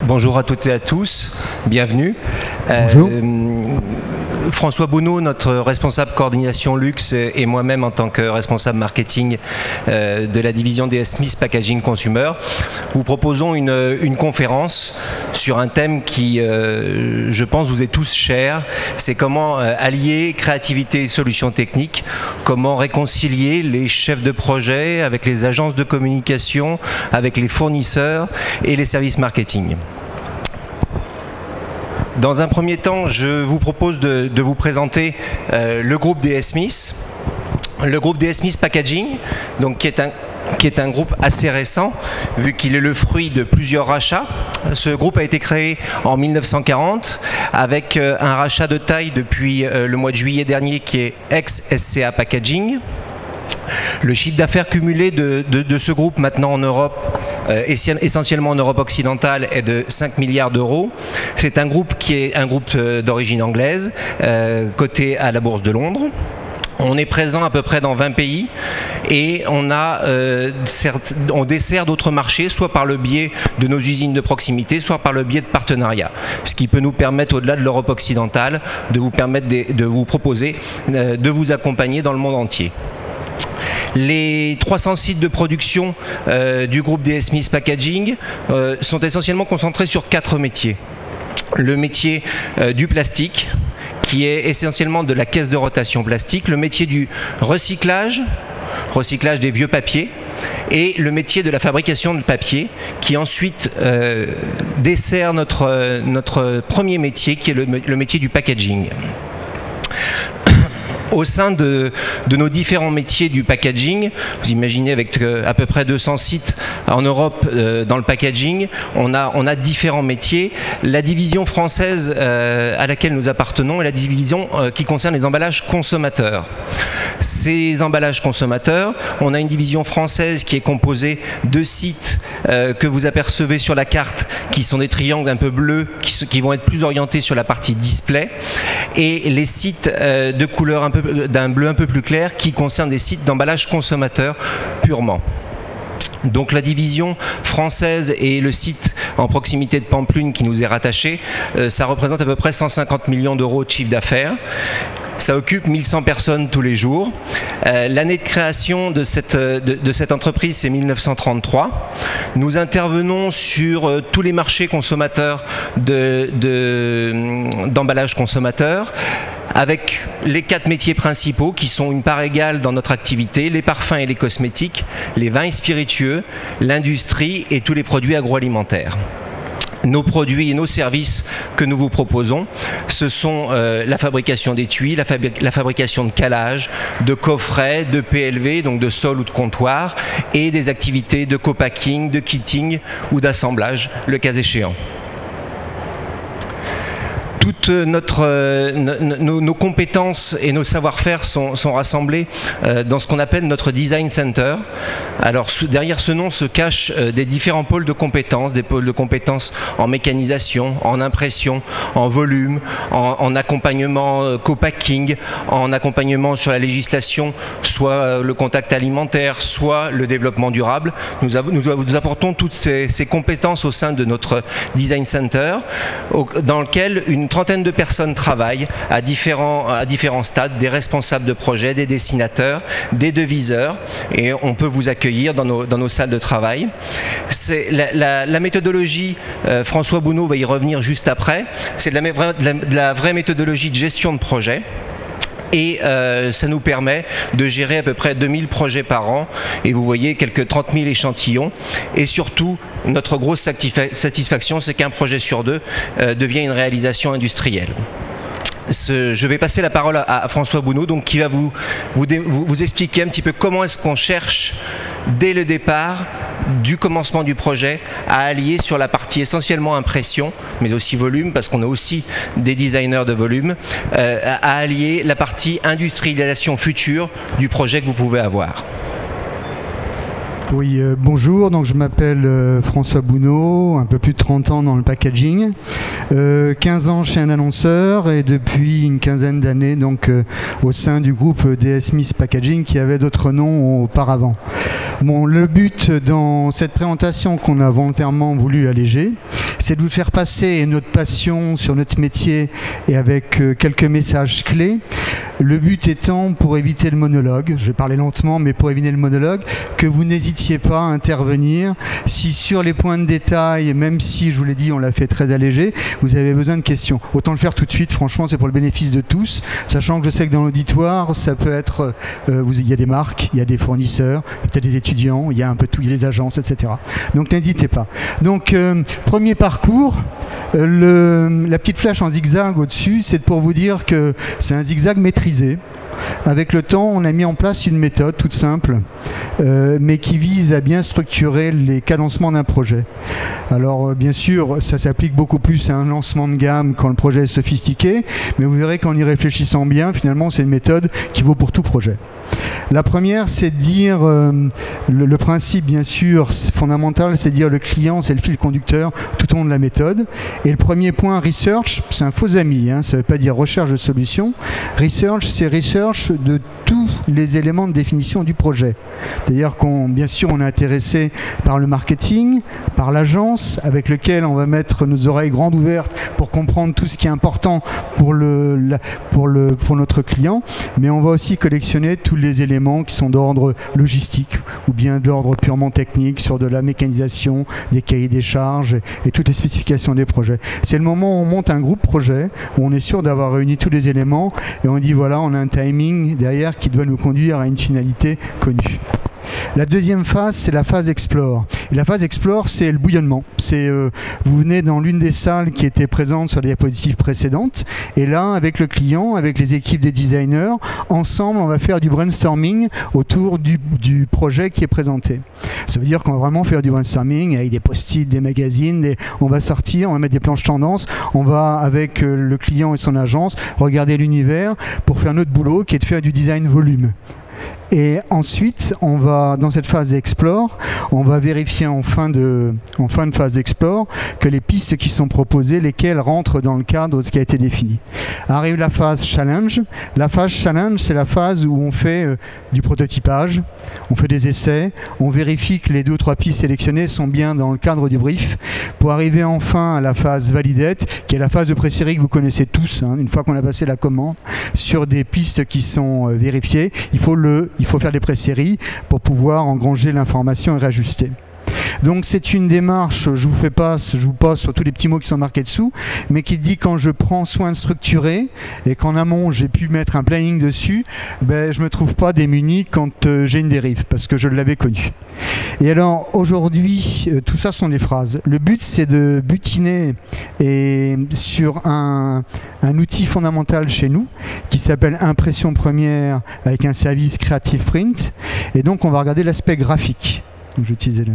Bonjour à toutes et à tous, bienvenue. Bonjour. François Bounot, notre responsable coordination luxe, et moi-même en tant que responsable marketing de la division DS Smith Packaging Consumer, vous proposons une conférence sur un thème qui, je pense, vous est tous cher. C'est comment allier créativité et solutions techniques, comment réconcilier les chefs de projet avec les agences de communication, avec les fournisseurs et les services marketing. Dans un premier temps, je vous propose de vous présenter le groupe DS Smith. Le groupe DS Smith Packaging, donc, qui est un groupe assez récent, vu qu'il est le fruit de plusieurs rachats. Ce groupe a été créé en 1940, avec un rachat de taille depuis le mois de juillet dernier, qui est ex-SCA Packaging. Le chiffre d'affaires cumulé de ce groupe maintenant en Europe, essentiellement en Europe occidentale, est de 5 milliards d'euros. C'est un groupe qui est un groupe d'origine anglaise, coté à la Bourse de Londres. On est présent à peu près dans 20 pays et on dessert d'autres marchés, soit par le biais de nos usines de proximité, soit par le biais de partenariats. Ce qui peut nous permettre, au-delà de l'Europe occidentale, de vous proposer de vous accompagner dans le monde entier. Les 300 sites de production du groupe DS Smith Packaging sont essentiellement concentrés sur 4 métiers. Le métier du plastique, qui est essentiellement de la caisse de rotation plastique, le métier du recyclage des vieux papiers, et le métier de la fabrication de papier, qui ensuite dessert notre premier métier, qui est le métier du packaging. Au sein de nos différents métiers du packaging, vous imaginez avec à peu près 200 sites en Europe dans le packaging, on a différents métiers. La division française à laquelle nous appartenons est la division qui concerne les emballages consommateurs. Ces emballages consommateurs, on a une division française qui est composée de sites que vous apercevez sur la carte, qui sont des triangles un peu bleus, qui vont être plus orientés sur la partie display, et les sites de couleur d'un bleu un peu plus clair qui concernent des sites d'emballage consommateur purement. Donc la division française et le site en proximité de Pampelune qui nous est rattaché, ça représente à peu près 150 millions d'euros de chiffre d'affaires. Ça occupe 1100 personnes tous les jours. L'année de création de cette entreprise, c'est 1933. Nous intervenons sur tous les marchés consommateurs d'emballage consommateur, avec les 4 métiers principaux qui sont une part égale dans notre activité: les parfums et les cosmétiques, les vins et spiritueux, l'industrie et tous les produits agroalimentaires. Nos produits et nos services que nous vous proposons, ce sont la fabrication d'étuis, la fabrication de calages, de coffrets, de PLV, donc de sol ou de comptoir, et des activités de co-packing, de kitting ou d'assemblage, le cas échéant. Toutes nos compétences et nos savoir-faire sont rassemblés dans ce qu'on appelle notre Design Center. Alors derrière ce nom se cachent des différents pôles de compétences, des pôles de compétences en mécanisation, en impression, en volume, en accompagnement co-packing, en accompagnement sur la législation, soit le contact alimentaire, soit le développement durable. Nous apportons toutes ces compétences au sein de notre Design Center, dans lequel une trentaine de personnes travaillent à différents stades, des responsables de projet, des dessinateurs, des deviseurs, et on peut vous accueillir dans nos salles de travail. La méthodologie, François Bounot va y revenir juste après, c'est de la vraie méthodologie de gestion de projet. Et ça nous permet de gérer à peu près 2000 projets par an, et vous voyez quelques 30 000 échantillons. Et surtout, notre grosse satisfaction, c'est qu'un projet sur 2 devient une réalisation industrielle. Je vais passer la parole à François Bounot, donc, qui va vous expliquer un petit peu comment est-ce qu'on cherche, dès le départ, du commencement du projet, à allier sur la partie essentiellement impression, mais aussi volume, parce qu'on a aussi des designers de volume, à allier la partie industrialisation future du projet que vous pouvez avoir. Oui, bonjour, donc je m'appelle François Bounot, un peu plus de 30 ans dans le packaging. 15 ans chez un annonceur et depuis une quinzaine d'années donc au sein du groupe DS Smith Packaging qui avait d'autres noms auparavant. Bon, le but dans cette présentation qu'on a volontairement voulu alléger, c'est de vous faire passer notre passion sur notre métier et avec quelques messages clés. Le but étant, pour éviter le monologue, je vais parler lentement, mais pour éviter le monologue, que vous n'hésitiez pas à intervenir. Si sur les points de détail, même si, je vous l'ai dit, on l'a fait très allégé, vous avez besoin de questions. Autant le faire tout de suite, franchement, c'est pour le bénéfice de tous, sachant que je sais que dans l'auditoire, ça peut être, il y a des marques, il y a des fournisseurs, peut-être des étudiants, il y a un peu tout, il y a des agences, etc. Donc n'hésitez pas. Donc, premier parcours, la petite flèche en zigzag au-dessus, c'est pour vous dire que c'est un zigzag maîtrisé. Avec le temps, on a mis en place une méthode toute simple, mais qui vise à bien structurer les cadencements d'un projet. Alors, bien sûr, ça s'applique beaucoup plus à un lancement de gamme quand le projet est sophistiqué, mais vous verrez qu'en y réfléchissant bien, finalement, c'est une méthode qui vaut pour tout projet. La première, c'est de dire, le principe bien sûr fondamental, c'est de dire le client, c'est le fil conducteur tout au long de la méthode. Et le premier point, research, c'est un faux ami, hein, ça ne veut pas dire recherche de solution. Research, c'est research de tous les éléments de définition du projet. C'est-à-dire bien sûr, on est intéressé par le marketing, par l'agence, avec lequel on va mettre nos oreilles grandes ouvertes pour comprendre tout ce qui est important pour notre client, mais on va aussi collectionner tous les éléments qui sont d'ordre logistique ou bien d'ordre purement technique sur de la mécanisation, des cahiers des charges et toutes les spécifications des projets. C'est le moment où on monte un groupe projet, où on est sûr d'avoir réuni tous les éléments et on dit voilà, on a un timing derrière qui doit nous conduire à une finalité connue. La deuxième phase, c'est la phase Explore. Et la phase Explore, c'est le bouillonnement. Vous venez dans l'une des salles qui était présente sur les diapositives précédentes, et là, avec le client, avec les équipes des designers, ensemble, on va faire du brainstorming autour du projet qui est présenté. Ça veut dire qu'on va vraiment faire du brainstorming avec des post-it, des magazines, on va sortir, on va mettre des planches tendance, on va, avec le client et son agence, regarder l'univers pour faire notre boulot qui est de faire du design volume. Et ensuite, on va, dans cette phase Explore, on va vérifier en fin de phase Explore que les pistes qui sont proposées, lesquelles rentrent dans le cadre de ce qui a été défini. Arrive la phase Challenge. La phase Challenge, c'est la phase où on fait du prototypage, on fait des essais, on vérifie que les 2 ou 3 pistes sélectionnées sont bien dans le cadre du brief, pour arriver enfin à la phase Validate, qui est la phase de pré-série que vous connaissez tous, hein, une fois qu'on a passé la commande, sur des pistes qui sont vérifiées, il faut faire des pré-séries pour pouvoir engranger l'information et réajuster. Donc c'est une démarche, je vous passe sur tous les petits mots qui sont marqués dessous, mais qui dit quand je prends soin de structurer et qu'en amont j'ai pu mettre un planning dessus, ben, je ne me trouve pas démuni quand j'ai une dérive, parce que je l'avais connu. Et alors aujourd'hui, tout ça sont des phrases. Le but c'est de butiner sur un outil fondamental chez nous qui s'appelle Impression Première avec un service Creative Print, et donc on va regarder l'aspect graphique. Donc j'utilise le...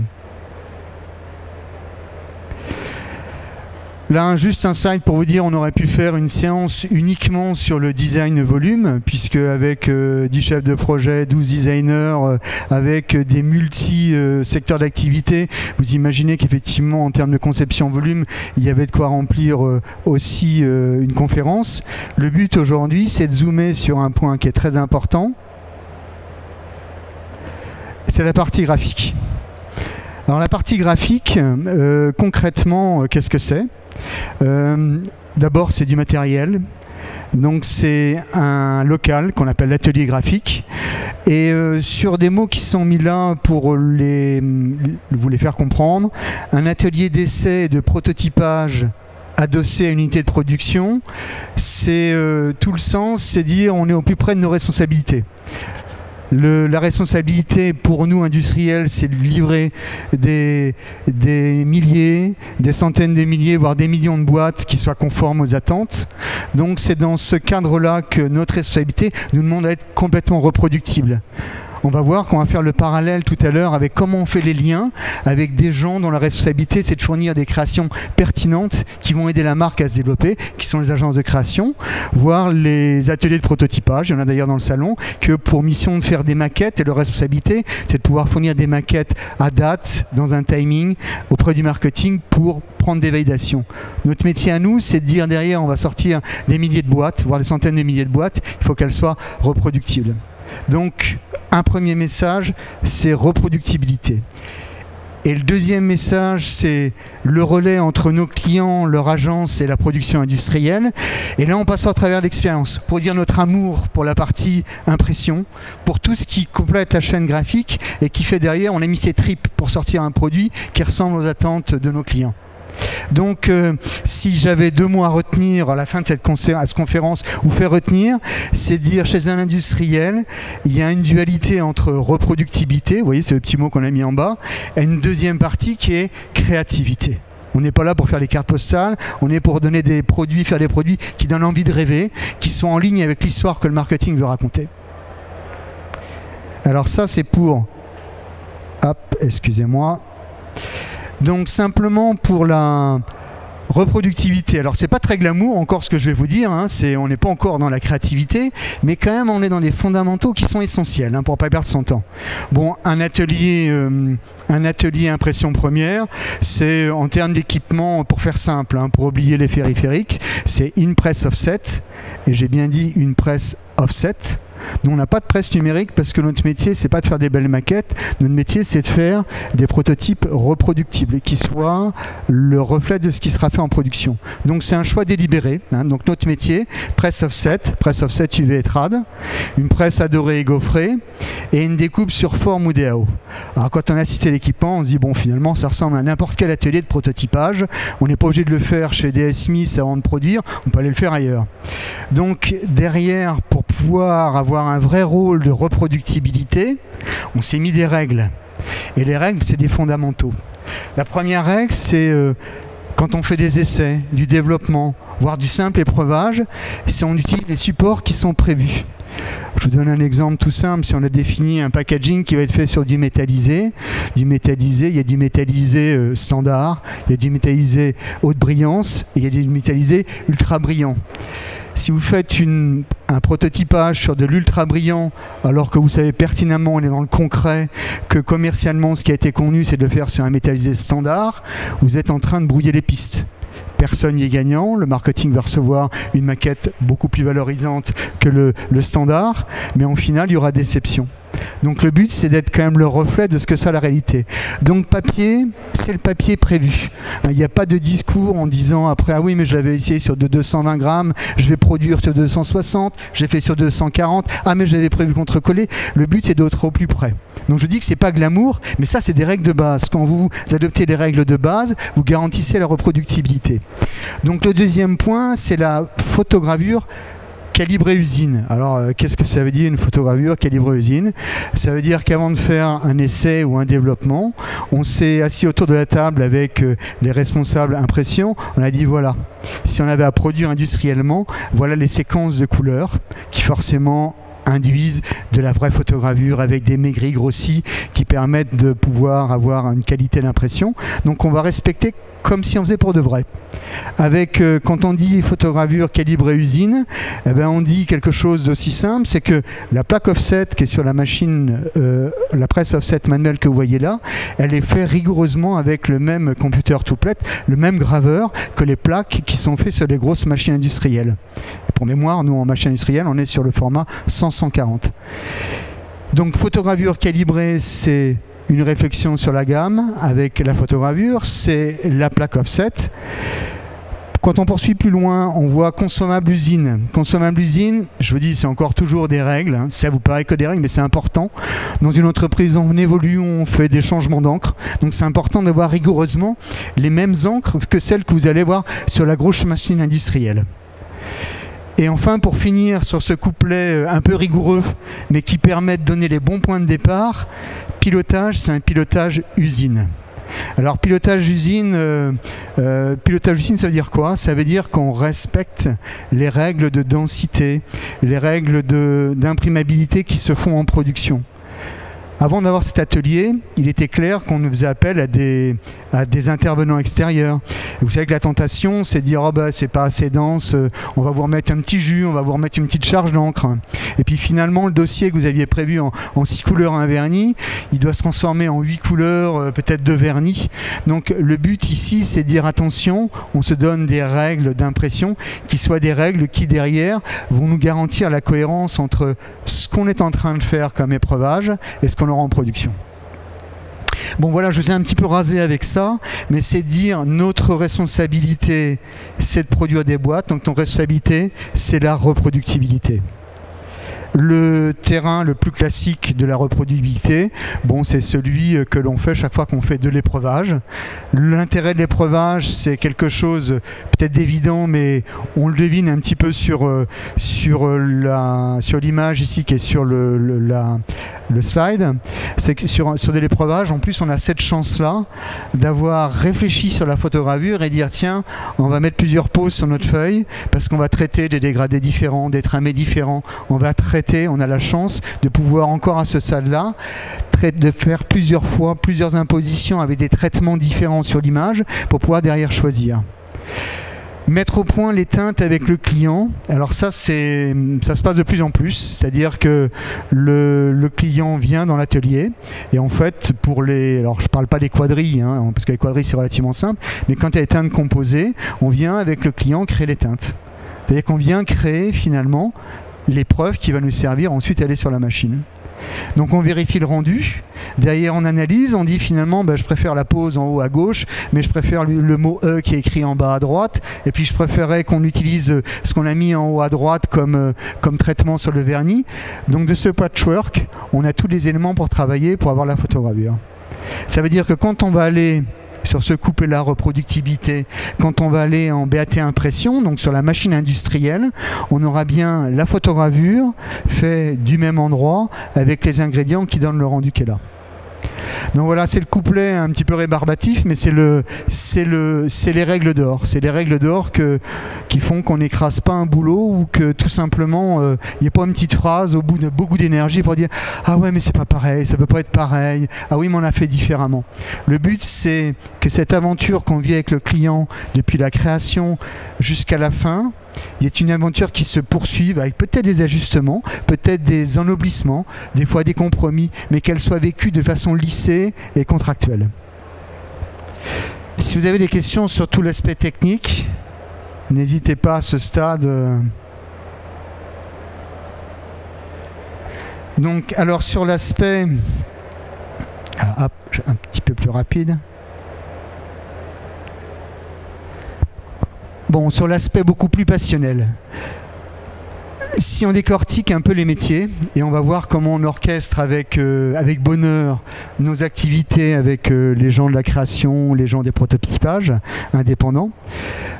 Là, juste un slide pour vous dire, on aurait pu faire une séance uniquement sur le design volume, puisque avec 10 chefs de projet, 12 designers, avec des multi-secteurs d'activité, vous imaginez qu'effectivement, en termes de conception volume, il y avait de quoi remplir aussi une conférence. Le but aujourd'hui, c'est de zoomer sur un point qui est très important. C'est la partie graphique. Alors la partie graphique, concrètement, qu'est-ce que c'est ? D'abord, c'est du matériel. Donc c'est un local qu'on appelle l'atelier graphique. Et sur des mots qui sont mis là pour vous les faire comprendre, un atelier d'essai et de prototypage adossé à une unité de production, c'est tout le sens, c'est dire on est au plus près de nos responsabilités. La responsabilité pour nous industriels, c'est de livrer des milliers, des centaines de milliers, voire des millions de boîtes qui soient conformes aux attentes. Donc c'est dans ce cadre-là que notre responsabilité nous demande d'être complètement reproductible. on va voir qu'on va faire le parallèle tout à l'heure avec comment on fait les liens avec des gens dont la responsabilité c'est de fournir des créations pertinentes qui vont aider la marque à se développer, qui sont les agences de création, voire les ateliers de prototypage, il y en a d'ailleurs dans le salon, que pour mission de faire des maquettes, et leur responsabilité c'est de pouvoir fournir des maquettes à date, dans un timing, auprès du marketing pour prendre des validations. Notre métier à nous, c'est de dire derrière, on va sortir des milliers de boîtes, voire des centaines de milliers de boîtes, il faut qu'elles soient reproductibles. Donc, un premier message, c'est reproductibilité. Et le deuxième message, c'est le relais entre nos clients, leur agence et la production industrielle. Et là, on passe à travers l'expérience pour dire notre amour pour la partie impression, pour tout ce qui complète la chaîne graphique et qui fait derrière, on a mis ses tripes pour sortir un produit qui ressemble aux attentes de nos clients. Donc, si j'avais 2 mots à retenir à la fin de cette conférence, ou faire retenir, c'est dire chez un industriel, il y a une dualité entre reproductibilité, vous voyez, c'est le petit mot qu'on a mis en bas, et une deuxième partie qui est créativité. On n'est pas là pour faire les cartes postales, on est pour donner des produits, faire des produits qui donnent envie de rêver, qui sont en ligne avec l'histoire que le marketing veut raconter. Alors ça, c'est pour... Hop, excusez-moi. Donc simplement pour la reproductivité. Alors c'est pas très glamour encore ce que je vais vous dire, hein, on n'est pas encore dans la créativité, mais quand même on est dans les fondamentaux qui sont essentiels pour ne pas perdre son temps. Bon, un atelier impression première, c'est en termes d'équipement, pour faire simple, pour oublier les périphériques, c'est une presse offset, et j'ai bien dit une presse offset. Nous, on n'a pas de presse numérique parce que notre métier, c'est pas de faire des belles maquettes. Notre métier, c'est de faire des prototypes reproductibles et qui soient le reflet de ce qui sera fait en production. Donc, c'est un choix délibéré. Donc, notre métier, presse offset UV et trad, une presse adorée et gaufrée et une découpe sur forme ou DAO. Alors, quand on a cité l'équipement, on se dit, bon, finalement, ça ressemble à n'importe quel atelier de prototypage. On n'est pas obligé de le faire chez DS Smith avant de produire. On peut aller le faire ailleurs. Donc, derrière, pour pouvoir avoir un vrai rôle de reproductibilité, on s'est mis des règles. Et les règles, c'est des fondamentaux. La première règle, c'est quand on fait des essais, du développement, voire du simple épreuvage, c'est on utilise des supports qui sont prévus. Je vous donne un exemple tout simple. Si on a défini un packaging qui va être fait sur du métallisé, il y a du métallisé standard, il y a du métallisé haute brillance, et il y a du métallisé ultra brillant. Si vous faites un prototypage sur de l'ultra brillant, alors que vous savez pertinemment, on est dans le concret, que commercialement, ce qui a été convenu, c'est de le faire sur un métallisé standard, vous êtes en train de brouiller les pistes. Personne n'y est gagnant, le marketing va recevoir une maquette beaucoup plus valorisante que le standard, mais en final, il y aura déception. Donc le but, c'est d'être quand même le reflet de ce que c'est la réalité. Donc papier, c'est le papier prévu. Il n'y a pas de discours en disant après, ah oui, mais je l'avais essayé sur de 220 grammes, je vais produire sur 260, j'ai fait sur 240, ah mais j'avais prévu contre-coller. Le but, c'est d'être au plus près. Donc je dis que c'est pas glamour, mais ça, c'est des règles de base. Quand vous adoptez les règles de base, vous garantissez la reproductibilité. Donc le deuxième point, c'est la photogravure calibrée usine. Alors, qu'est-ce que ça veut dire une photogravure calibrée usine? Ça veut dire qu'avant de faire un essai ou un développement, on s'est assis autour de la table avec les responsables impression. On a dit, voilà, si on avait à produire industriellement, voilà les séquences de couleurs qui forcément induisent de la vraie photogravure avec des maigris grossis qui permettent de pouvoir avoir une qualité d'impression. Donc on va respecter comme si on faisait pour de vrai. Avec, quand on dit photogravure calibrée usine, eh ben on dit quelque chose d'aussi simple, c'est que la plaque offset qui est sur la machine, la presse offset manuelle que vous voyez là, elle est faite rigoureusement avec le même computer touplet, le même graveur que les plaques qui sont faites sur les grosses machines industrielles. Pour mémoire, nous en machine industrielle, on est sur le format 100-140. Donc photogravure calibrée, c'est une réflexion sur la gamme avec la photogravure, c'est la plaque offset. Quand on poursuit plus loin, on voit consommable usine. Consommable usine, je vous dis, c'est encore toujours des règles. Ça vous paraît que des règles, mais c'est important. Dans une entreprise, on évolue, on fait des changements d'encre. Donc c'est important de voir rigoureusement les mêmes encres que celles que vous allez voir sur la grosse machine industrielle. Et enfin, pour finir sur ce couplet un peu rigoureux, mais qui permet de donner les bons points de départ, pilotage, c'est un pilotage usine. Alors pilotage usine, ça veut dire quoi? Ça veut dire qu'on respecte les règles de densité, les règles d'imprimabilité qui se font en production. Avant d'avoir cet atelier, il était clair qu'on nous faisait appel à des intervenants extérieurs. Et vous savez que la tentation, c'est de dire oh bah, c'est pas assez dense, on va vous remettre un petit jus, on va vous remettre une petite charge d'encre. Et puis finalement, le dossier que vous aviez prévu en 6 couleurs un vernis, il doit se transformer en 8 couleurs, peut-être 2 vernis. Donc le but ici, c'est de dire attention, on se donne des règles d'impression qui soient des règles qui derrière vont nous garantir la cohérence entre ce qu'on est en train de faire comme épreuvage et ce qu'on aura en production. Bon voilà, je vous ai un petit peu rasé avec ça, mais c'est dire notre responsabilité, c'est de produire des boîtes, donc notre responsabilité, c'est la reproductibilité. Le terrain le plus classique de la reproductibilité, bon, c'est celui que l'on fait chaque fois qu'on fait de l'épreuvage. L'intérêt de l'épreuvage, c'est quelque chose peut-être d'évident, mais on le devine un petit peu sur l'image ici qui est sur le slide. C'est que sur de l'épreuvage, en plus, on a cette chance-là d'avoir réfléchi sur la photogravure et dire tiens, on va mettre plusieurs poses sur notre feuille parce qu'on va traiter des dégradés différents, des tramés différents, on va traiter, on a la chance de pouvoir encore à ce stade-là de faire plusieurs fois, plusieurs impositions avec des traitements différents sur l'image pour pouvoir derrière choisir. Mettre au point les teintes avec le client, alors ça se passe de plus en plus, c'est-à-dire que le client vient dans l'atelier et en fait alors je parle pas des quadrilles, hein, parce que les quadrilles c'est relativement simple, mais quand il y a les teintes composées, on vient avec le client créer les teintes. C'est-à-dire qu'on vient créer finalement l'épreuve qui va nous servir ensuite à aller sur la machine. Donc on vérifie le rendu, derrière on analyse, on dit finalement je préfère la pose en haut à gauche, mais je préfère le mot E qui est écrit en bas à droite, et puis je préférais qu'on utilise ce qu'on a mis en haut à droite comme traitement sur le vernis. Donc de ce patchwork, on a tous les éléments pour travailler, pour avoir la photogravure. Ça veut dire que quand on va aller sur ce couplet-là, reproductibilité, quand on va aller en BAT impression, donc sur la machine industrielle, on aura bien la photogravure faite du même endroit avec les ingrédients qui donnent le rendu qui est là. Donc voilà, c'est le couplet un petit peu rébarbatif, mais c'est les règles d'or. C'est les règles d'or qui font qu'on n'écrase pas un boulot ou que tout simplement, il n'y a pas une petite phrase au bout de beaucoup d'énergie pour dire « Ah ouais, mais c'est pas pareil, ça peut pas être pareil. Ah oui, mais on l'a fait différemment. » Le but, c'est que cette aventure qu'on vit avec le client depuis la création jusqu'à la fin, il y a une aventure qui se poursuive avec peut-être des ajustements, peut-être des ennoblissements, des fois des compromis, mais qu'elle soit vécue de façon lissée et contractuelle. Si vous avez des questions sur tout l'aspect technique, n'hésitez pas à ce stade. Donc, alors sur l'aspect, un petit peu plus rapide. Bon, sur l'aspect beaucoup plus passionnel, si on décortique un peu les métiers, et on va voir comment on orchestre avec bonheur nos activités avec les gens de la création, les gens des prototypages indépendants,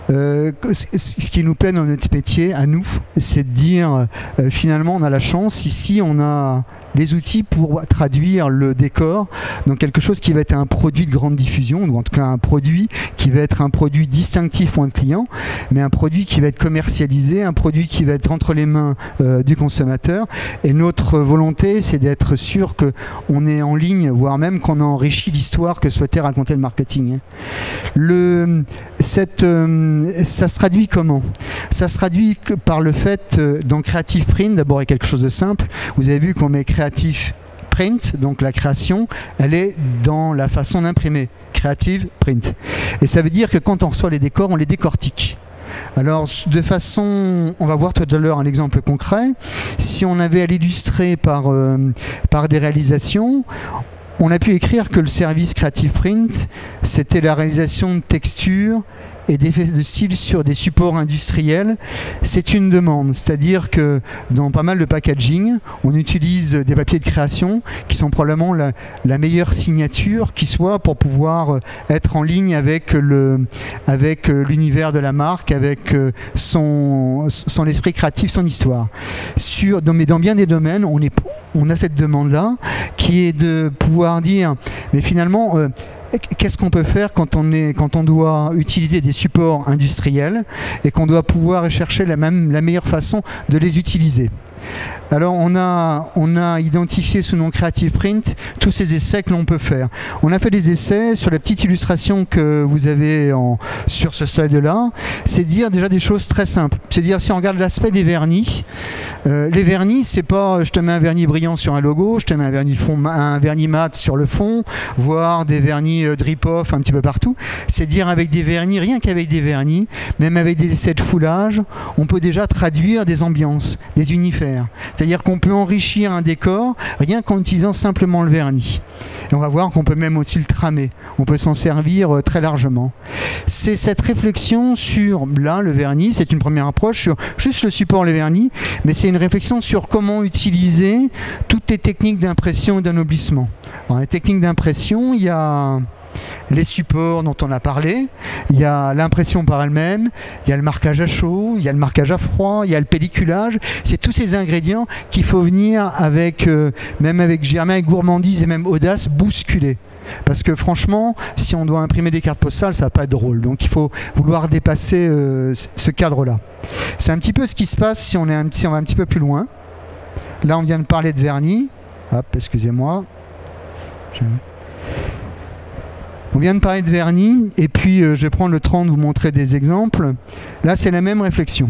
ce qui nous plaît dans notre métier, à nous, c'est de dire, finalement, on a la chance, ici, on a les outils pour traduire le décor dans quelque chose qui va être un produit de grande diffusion, ou en tout cas un produit qui va être un produit distinctif pour un client, mais un produit qui va être commercialisé, un produit qui va être entre les mains du consommateur. Et notre volonté, c'est d'être sûr qu'on est en ligne, voire même qu'on a enrichi l'histoire que souhaitait raconter le marketing. Ça se traduit comment? Ça se traduit par le fait, dans Creative Print, d'abord il y a quelque chose de simple. Vous avez vu qu'on met Creative Print, donc la création, elle est dans la façon d'imprimer. Creative Print. Et ça veut dire que quand on reçoit les décors, on les décortique. Alors, de façon, on va voir tout à l'heure un exemple concret. Si on avait à l'illustrer par des réalisations, on a pu écrire que le service Creative Print, c'était la réalisation de textures et d'effets de style sur des supports industriels. C'est une demande, c'est-à-dire que dans pas mal de packaging, on utilise des papiers de création qui sont probablement la meilleure signature qui soit pour pouvoir être en ligne avec l'univers de la marque, avec son esprit créatif, son histoire. Mais dans bien des domaines, on a cette demande-là qui est de pouvoir dire, mais finalement, qu'est-ce qu'on peut faire quand on doit utiliser des supports industriels et qu'on doit pouvoir chercher la meilleure façon de les utiliser? Alors on a identifié sous nom Creative Print tous ces essais que l'on peut faire. On a fait des essais sur la petite illustration que vous avez sur ce slide-là. C'est dire déjà des choses très simples. C'est dire si on regarde l'aspect des vernis, les vernis c'est pas je te mets un vernis brillant sur un logo, je te mets un vernis mat sur le fond, voire des vernis drip-off un petit peu partout. C'est dire avec des vernis, rien qu'avec des vernis, même avec des essais de foulage, on peut déjà traduire des ambiances, des univers. C'est-à-dire qu'on peut enrichir un décor rien qu'en utilisant simplement le vernis. Et on va voir qu'on peut même aussi le tramer. On peut s'en servir très largement. C'est cette réflexion sur, là, le vernis, c'est une première approche sur juste le support, le vernis, mais c'est une réflexion sur comment utiliser toutes les techniques d'impression et d'anoblissement. Alors, les techniques d'impression, il y a les supports dont on a parlé, il y a l'impression par elle-même, il y a le marquage à chaud, il y a le marquage à froid, il y a le pelliculage. C'est tous ces ingrédients qu'il faut venir avec, même avec gourmandise et même audace, bousculer. Parce que franchement, si on doit imprimer des cartes postales, ça va pas être drôle. Donc il faut vouloir dépasser ce cadre-là. C'est un petit peu ce qui se passe si on va un petit peu plus loin. Là, on vient de parler de vernis. Hop, excusez-moi. On vient de parler de vernis, et puis je vais prendre le temps de vous montrer des exemples. Là, c'est la même réflexion.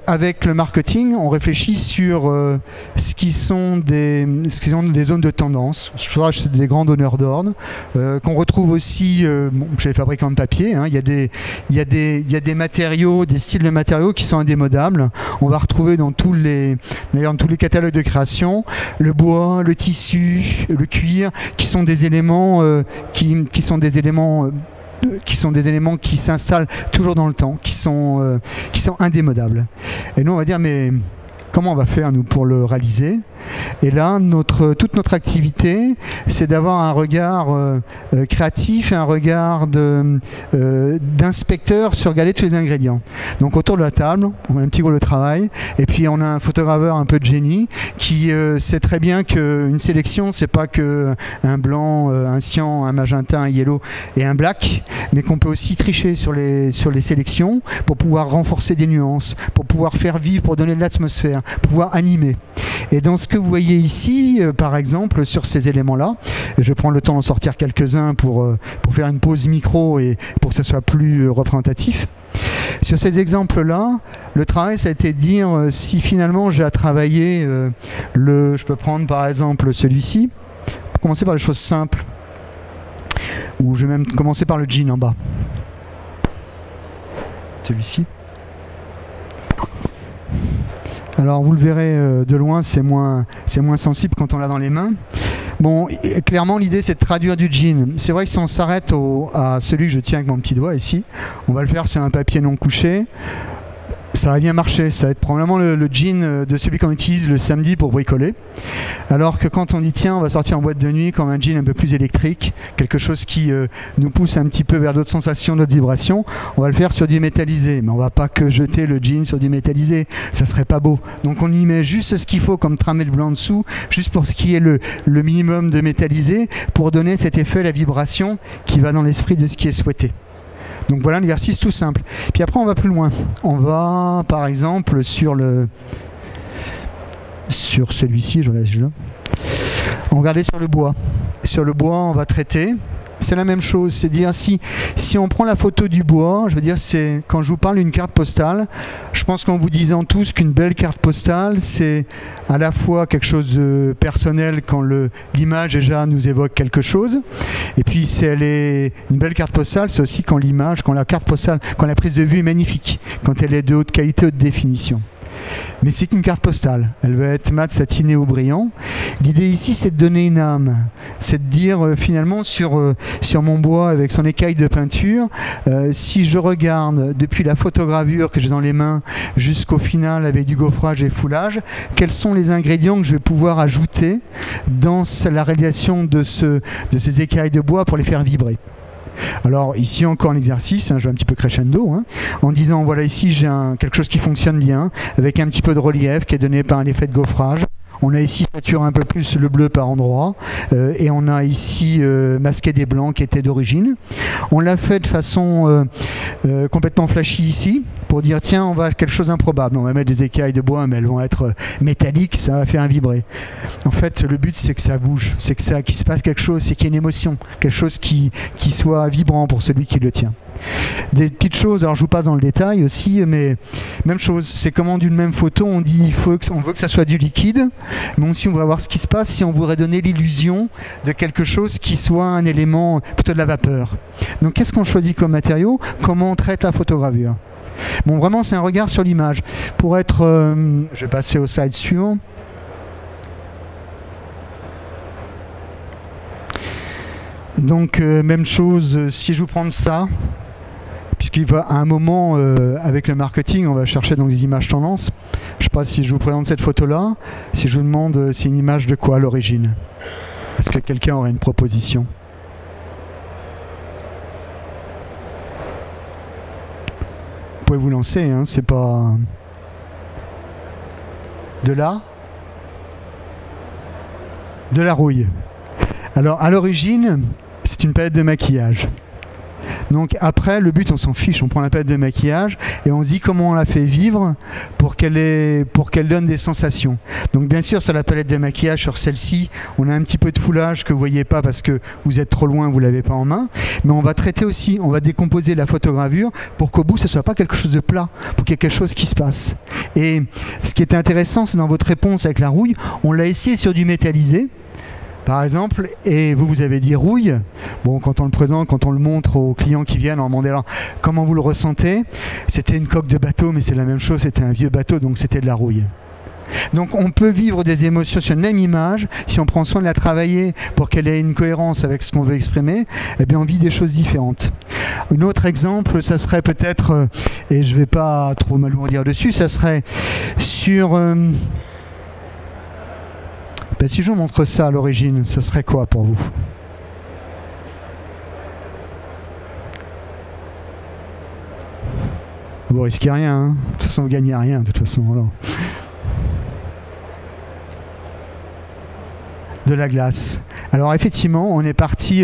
Avec le marketing, on réfléchit sur ce qui sont des zones de tendance. Je crois que c'est des grands donneurs d'ordre qu'on retrouve aussi chez les fabricants de papier. Hein. Il y a des matériaux, des styles de matériaux qui sont indémodables. On va retrouver dans tous les catalogues de création le bois, le tissu, le cuir, qui sont des éléments qui s'installent toujours dans le temps, qui sont indémodables. Et nous, on va dire, mais comment on va faire, nous, pour le réaliser ? Et là, toute notre activité, c'est d'avoir un regard créatif et un regard d'inspecteur sur regarder tous les ingrédients. Donc autour de la table, on a un petit groupe de travail, et puis on a un photograveur un peu de génie qui sait très bien qu'une sélection, c'est pas que un blanc, un cyan, un magenta, un yellow et un black, mais qu'on peut aussi tricher sur les sélections pour pouvoir renforcer des nuances, pour pouvoir faire vivre, pour donner de l'atmosphère, pour pouvoir animer. Et dans ce que vous voyez ici, par exemple, sur ces éléments-là, je prends le temps d'en sortir quelques-uns pour faire une pause micro et pour que ça soit plus représentatif. Sur ces exemples-là, le travail, ça a été de dire si finalement j'ai à travailler, je peux prendre par exemple celui-ci, pour commencer par les choses simples, ou je vais même commencer par le jean en bas. Celui-ci. Alors vous le verrez de loin, c'est moins sensible quand on l'a dans les mains. Bon, clairement l'idée c'est de traduire du jean. C'est vrai que si on s'arrête à celui que je tiens avec mon petit doigt ici, on va le faire sur un papier non couché. Ça va bien marcher, ça va être probablement le jean de celui qu'on utilise le samedi pour bricoler. Alors que quand on dit tiens, on va sortir en boîte de nuit comme un jean un peu plus électrique, quelque chose qui nous pousse un petit peu vers d'autres sensations, d'autres vibrations, on va le faire sur du métallisé. Mais on va pas que jeter le jean sur du métallisé, ça serait pas beau. Donc on y met juste ce qu'il faut comme tramé de blanc dessous, juste pour ce qui est le minimum de métallisé, pour donner cet effet, la vibration qui va dans l'esprit de ce qui est souhaité. Donc voilà un exercice tout simple. Puis après on va plus loin. On va par exemple sur celui-ci, je regarde là. On va regarder sur le bois. Sur le bois, on va traiter. C'est la même chose, c'est dire si on prend la photo du bois, je veux dire c'est quand je vous parle d'une carte postale, je pense qu'en vous disant tous qu'une belle carte postale, c'est à la fois quelque chose de personnel quand l'image déjà nous évoque quelque chose, et puis si elle est une belle carte postale, c'est aussi quand la carte postale, quand la prise de vue est magnifique, quand elle est de haute qualité, haute définition. Mais c'est qu'une carte postale, elle va être mat, satinée ou brillant. L'idée ici c'est de donner une âme, c'est de dire finalement sur mon bois avec son écaille de peinture, si je regarde depuis la photogravure que j'ai dans les mains jusqu'au final avec du gaufrage et foulage, quels sont les ingrédients que je vais pouvoir ajouter dans la réalisation de ces écailles de bois pour les faire vibrer. Alors ici encore un exercice, je vais un petit peu crescendo, en disant voilà ici j'ai quelque chose qui fonctionne bien, avec un petit peu de relief qui est donné par un effet de gaufrage. On a ici saturé un peu plus le bleu par endroit et on a ici masqué des blancs qui étaient d'origine. On l'a fait de façon complètement flashy ici pour dire tiens, on va quelque chose d'improbable. On va mettre des écailles de bois, mais elles vont être métalliques, ça va faire vibrer. En fait, le but c'est que ça bouge, c'est que qu'il se passe quelque chose, c'est qu'il y ait une émotion, quelque chose qui soit vibrant pour celui qui le tient. Des petites choses, alors je vous passe dans le détail aussi, mais même chose, c'est comment d'une même photo on dit on veut que ça soit du liquide, mais aussi on va voir ce qui se passe si on voudrait donner l'illusion de quelque chose qui soit un élément plutôt de la vapeur. Donc qu'est-ce qu'on choisit comme matériau? Comment on traite la photogravure? Bon, vraiment c'est un regard sur l'image. Pour être, je vais passer au slide suivant. Donc même chose, si je vous prends ça, puisqu'il va à un moment avec le marketing, on va chercher donc des images tendances. Je ne sais pas si je vous présente cette photo-là, si je vous demande c'est une image de quoi à l'origine. Est-ce que quelqu'un aurait une proposition? Vous pouvez vous lancer, hein, c'est pas... De là? De la rouille. Alors à l'origine, c'est une palette de maquillage. Donc après, le but, on s'en fiche, on prend la palette de maquillage et on se dit comment on la fait vivre pour qu'elle donne des sensations. Donc bien sûr, sur la palette de maquillage, sur celle-ci, on a un petit peu de foulage que vous ne voyez pas parce que vous êtes trop loin, vous ne l'avez pas en main. Mais on va traiter aussi, on va décomposer la photogravure pour qu'au bout, ce ne soit pas quelque chose de plat, pour qu'il y ait quelque chose qui se passe. Et ce qui était intéressant, c'est dans votre réponse avec la rouille, on l'a essayé sur du métallisé. Par exemple, et vous avez dit rouille. Bon, quand on le présente, quand on le montre aux clients qui viennent, on demande alors comment vous le ressentez. C'était une coque de bateau, mais c'est la même chose, c'était un vieux bateau, donc c'était de la rouille. Donc on peut vivre des émotions sur une même image, si on prend soin de la travailler pour qu'elle ait une cohérence avec ce qu'on veut exprimer, eh bien on vit des choses différentes. Un autre exemple, ça serait peut-être, et je ne vais pas trop m'alourdir dessus, ça serait sur... si je vous montre ça à l'origine, ça serait quoi pour vous? Vous risquez rien, hein. De toute façon vous gagnez rien, de toute façon. Alors. De la glace. Alors effectivement, on est parti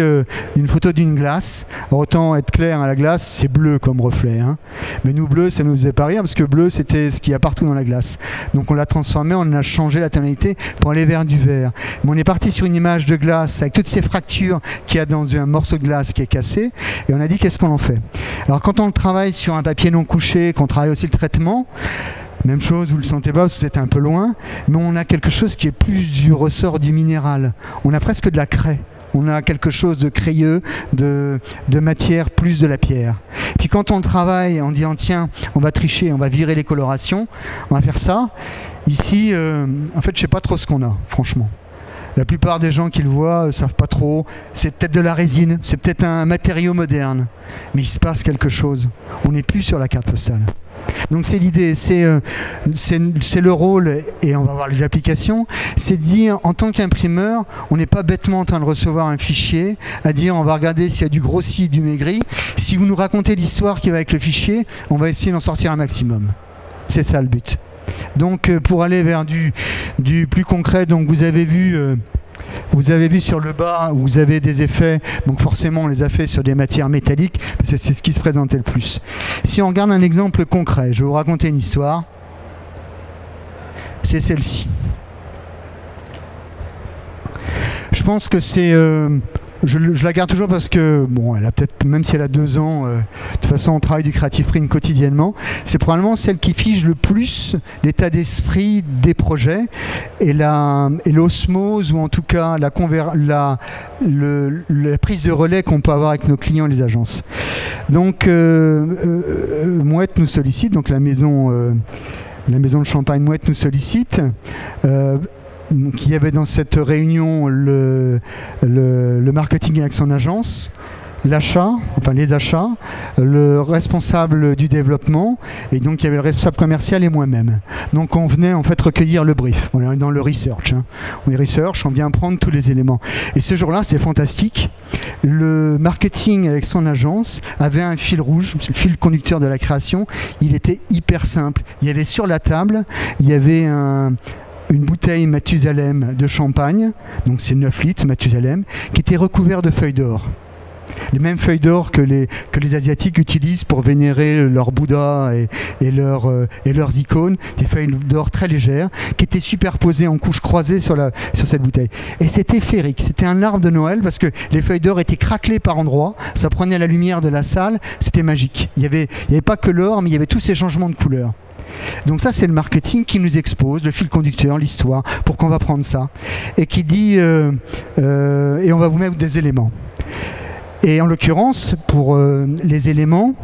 d'une photo d'une glace. Alors, autant être clair, à la glace, c'est bleu comme reflet. Hein. Mais nous, bleu, ça ne nous faisait pas rire parce que bleu, c'était ce qu'il y a partout dans la glace. Donc on l'a transformé, on a changé la tonalité pour aller vers du vert. Mais on est parti sur une image de glace avec toutes ces fractures qu'il y a dans un morceau de glace qui est cassé. Et on a dit, qu'est-ce qu'on en fait? Alors quand on travaille sur un papier non couché, qu'on travaille aussi le traitement, même chose, vous ne le sentez pas parce que vous êtes un peu loin, mais on a quelque chose qui est plus du ressort du minéral. On a presque de la craie. On a quelque chose de crayeux, de matière plus de la pierre. Puis quand on travaille en disant tiens, on va tricher, on va virer les colorations, on va faire ça. Ici, en fait, je ne sais pas trop ce qu'on a, franchement. La plupart des gens qui le voient ne savent pas trop. C'est peut-être de la résine, c'est peut-être un matériau moderne. Mais il se passe quelque chose. On n'est plus sur la carte postale. Donc c'est l'idée, c'est le rôle, et on va voir les applications, c'est de dire en tant qu'imprimeur, on n'est pas bêtement en train de recevoir un fichier, à dire on va regarder s'il y a du grossi, du maigri. Si vous nous racontez l'histoire qui va avec le fichier, on va essayer d'en sortir un maximum. C'est ça le but. Donc pour aller vers du plus concret, donc vous avez vu sur le bas, vous avez des effets, donc forcément on les a fait sur des matières métalliques, parce que c'est ce qui se présentait le plus. Si on regarde un exemple concret, je vais vous raconter une histoire, c'est celle-ci. Je pense que c'est... Je la garde toujours parce que, bon, elle a peut-être, même si elle a 2 ans, de toute façon on travaille du Creative Print quotidiennement, c'est probablement celle qui fige le plus l'état d'esprit des projets et l'osmose, ou en tout cas la prise de relais qu'on peut avoir avec nos clients et les agences. Donc Mouette nous sollicite, donc la maison de champagne Mouette nous sollicite. Donc, il y avait dans cette réunion le marketing avec son agence, l'achat, enfin les achats, le responsable du développement, et donc il y avait le responsable commercial et moi-même. Donc on venait en fait recueillir le brief. On est dans le research. Hein. On est research, on vient prendre tous les éléments. Et ce jour-là, c'est fantastique. Le marketing avec son agence avait un fil rouge, le fil conducteur de la création. Il était hyper simple. Il y avait sur la table, il y avait une bouteille Mathusalem de champagne, donc c'est 9 litres Mathusalem, qui était recouvert de feuilles d'or. Les mêmes feuilles d'or que les Asiatiques utilisent pour vénérer leur Bouddha et leurs icônes, des feuilles d'or très légères, qui étaient superposées en couches croisées sur cette bouteille. Et c'était féerique, c'était un arbre de Noël, parce que les feuilles d'or étaient craquelées par endroits, ça prenait la lumière de la salle, c'était magique. Il n'y avait pas que l'or, mais il y avait tous ces changements de couleurs. Donc ça, c'est le marketing qui nous expose, le fil conducteur, l'histoire, pourquoi on va prendre ça. Et qui dit, et on va vous mettre des éléments. Et en l'occurrence, pour les éléments,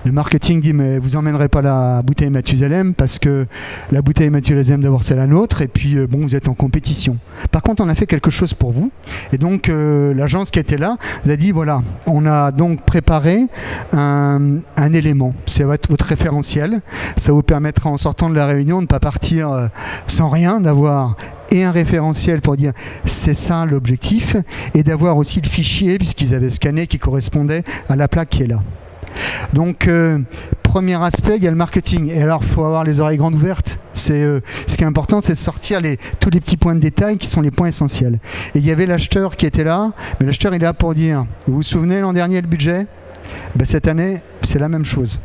le marketing dit mais vous emmènerez pas la bouteille Mathusalem parce que la bouteille Mathusalem d'abord c'est la nôtre et puis bon vous êtes en compétition. Par contre on a fait quelque chose pour vous et donc l'agence qui était là nous a dit voilà on a donc préparé un élément, c'est votre référentiel, ça vous permettra en sortant de la réunion de ne pas partir sans rien, d'avoir et un référentiel pour dire c'est ça l'objectif et d'avoir aussi le fichier puisqu'ils avaient scanné qui correspondait à la plaque qui est là. Donc premier aspect, il y a le marketing et alors il faut avoir les oreilles grandes ouvertes. Ce qui est important c'est de sortir tous les petits points de détail qui sont les points essentiels. Et il y avait l'acheteur qui était là, mais l'acheteur il est là pour dire vous vous souvenez l'an dernier le budget, ben, cette année c'est la même chose.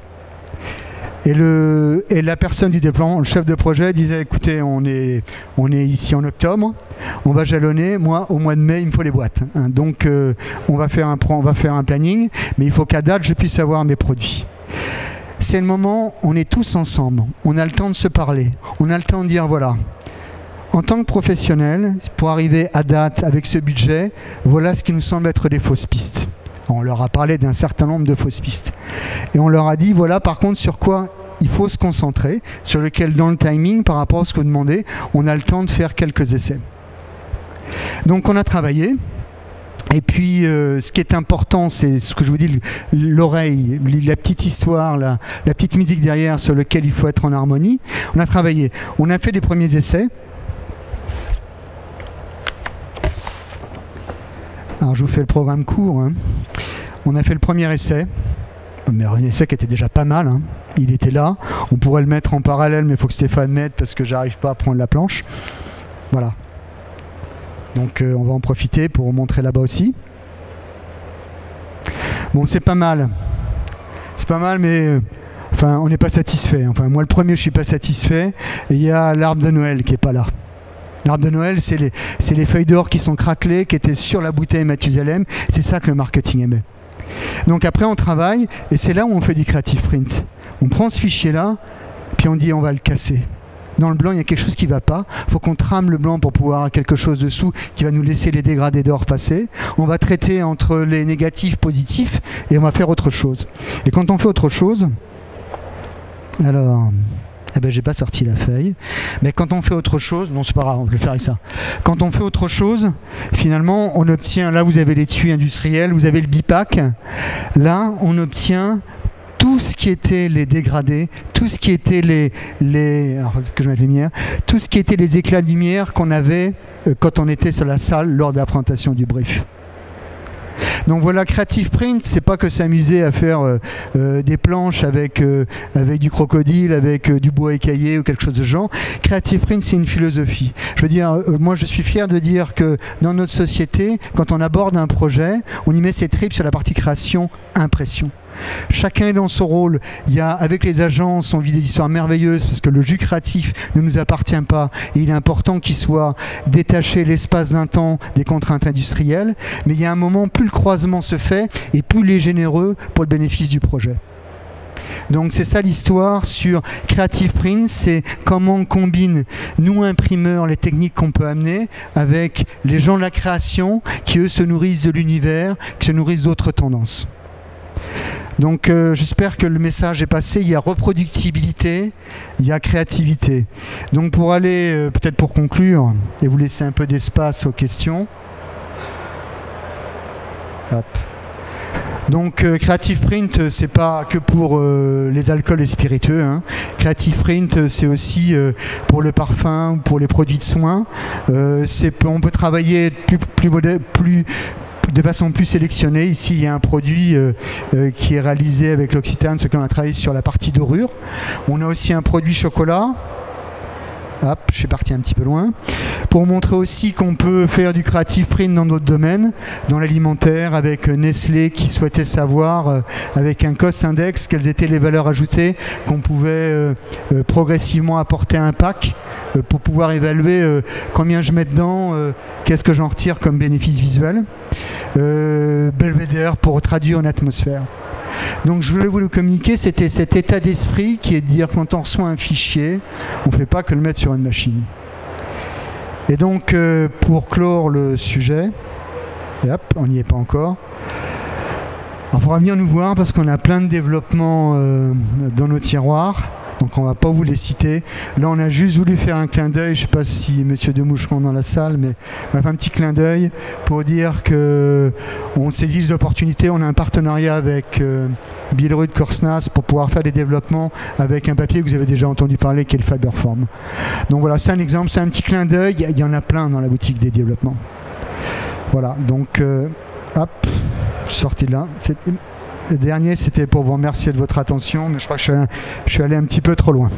Et la personne du déploiement, le chef de projet, disait écoutez, on est ici en octobre, on va jalonner, moi au mois de mai il me faut les boîtes. Hein. Donc on va faire un planning, mais il faut qu'à date je puisse avoir mes produits. C'est le moment, on est tous ensemble, on a le temps de se parler, on a le temps de dire voilà, en tant que professionnel, pour arriver à date avec ce budget, voilà ce qui nous semble être des fausses pistes. On leur a parlé d'un certain nombre de fausses pistes. Et on leur a dit, voilà par contre sur quoi il faut se concentrer, sur lequel dans le timing, par rapport à ce que vous demandez, on a le temps de faire quelques essais. Donc on a travaillé. Et puis ce qui est important, c'est ce que je vous dis, l'oreille, la petite histoire, la petite musique derrière sur lequel il faut être en harmonie. On a travaillé. On a fait des premiers essais. Alors je vous fais le programme court. Hein. On a fait le premier essai, mais un essai qui était déjà pas mal. Hein. Il était là. On pourrait le mettre en parallèle, mais il faut que Stéphane mette parce que j'arrive pas à prendre la planche. Voilà. Donc on va en profiter pour vous montrer là-bas aussi. Bon, c'est pas mal. C'est pas mal, mais enfin, on n'est pas satisfait. Enfin, moi, le premier, je suis pas satisfait. Et il y a l'arbre de Noël qui est pas là. L'arbre de Noël, c'est les feuilles d'or qui sont craquelées, qui étaient sur la bouteille Mathusalem. C'est ça que le marketing aimait. Donc après, on travaille, et c'est là où on fait du creative print. On prend ce fichier-là, puis on dit on va le casser. Dans le blanc, il y a quelque chose qui ne va pas. Il faut qu'on trame le blanc pour pouvoir avoir quelque chose dessous qui va nous laisser les dégradés d'or passer. On va traiter entre les négatifs, positifs, et on va faire autre chose. Et quand on fait autre chose, alors... Eh ben, j'ai pas sorti la feuille. Mais quand on fait autre chose, non c'est pas grave, on va le faire avec ça. Quand on fait autre chose, finalement, on obtient, là vous avez l'étui industriel, vous avez le bipac. Là, on obtient tout ce qui était les dégradés, tout ce qui était alors, que je mette les lumières, tout ce qui était les éclats de lumière qu'on avait quand on était sur la salle lors de la présentation du brief. Donc voilà, Creative Print, c'est pas que s'amuser à faire des planches avec du crocodile, avec du bois écaillé ou quelque chose de genre. Creative Print, c'est une philosophie. Je veux dire, moi je suis fier de dire que dans notre société, quand on aborde un projet, on y met ses tripes sur la partie création, impression. Chacun est dans son rôle. Avec les agences, on vit des histoires merveilleuses parce que le jus créatif ne nous appartient pas et il est important qu'il soit détaché l'espace d'un temps des contraintes industrielles. Mais il y a un moment, plus le croisement se fait et plus il est généreux pour le bénéfice du projet. Donc c'est ça l'histoire sur Creative Print, c'est comment on combine, nous imprimeurs, les techniques qu'on peut amener avec les gens de la création qui eux se nourrissent de l'univers, qui se nourrissent d'autres tendances. Donc j'espère que le message est passé. Il y a reproductibilité, il y a créativité. Donc pour aller, peut-être pour conclure, et vous laisser un peu d'espace aux questions. Hop. Donc Creative Print, c'est pas que pour les alcools et spiritueux. Hein. Creative Print, c'est aussi pour le parfum, pour les produits de soins. On peut travailler de façon plus sélectionnée. Ici, il y a un produit qui est réalisé avec l'Occitane, ce qu'on a travaillé sur la partie dorure. On a aussi un produit chocolat. Hop, je suis parti un petit peu loin. Pour montrer aussi qu'on peut faire du creative print dans d'autres domaines, dans l'alimentaire, avec Nestlé qui souhaitait savoir, avec un cost index, quelles étaient les valeurs ajoutées qu'on pouvait progressivement apporter à un pack pour pouvoir évaluer combien je mets dedans, qu'est-ce que j'en retire comme bénéfice visuel. Belvedere pour traduire une atmosphère. Donc je voulais vous le communiquer, c'était cet état d'esprit qui est de dire quand on reçoit un fichier, on ne fait pas que le mettre sur une machine. Et donc pour clore le sujet, et hop, on n'y est pas encore. Il faudra venir nous voir parce qu'on a plein de développements dans nos tiroirs. Donc on ne va pas vous les citer. Là on a juste voulu faire un clin d'œil, je ne sais pas si M. Demoucheron est dans la salle, mais on a fait un petit clin d'œil pour dire qu'on saisit les opportunités. On a un partenariat avec Billerud Korsnäs pour pouvoir faire des développements avec un papier que vous avez déjà entendu parler qui est le Fiberform. Donc voilà, c'est un exemple, c'est un petit clin d'œil, il y en a plein dans la boutique des développements. Voilà, donc hop, je suis sorti de là. Le dernier, c'était pour vous remercier de votre attention, mais je crois que je suis allé un petit peu trop loin.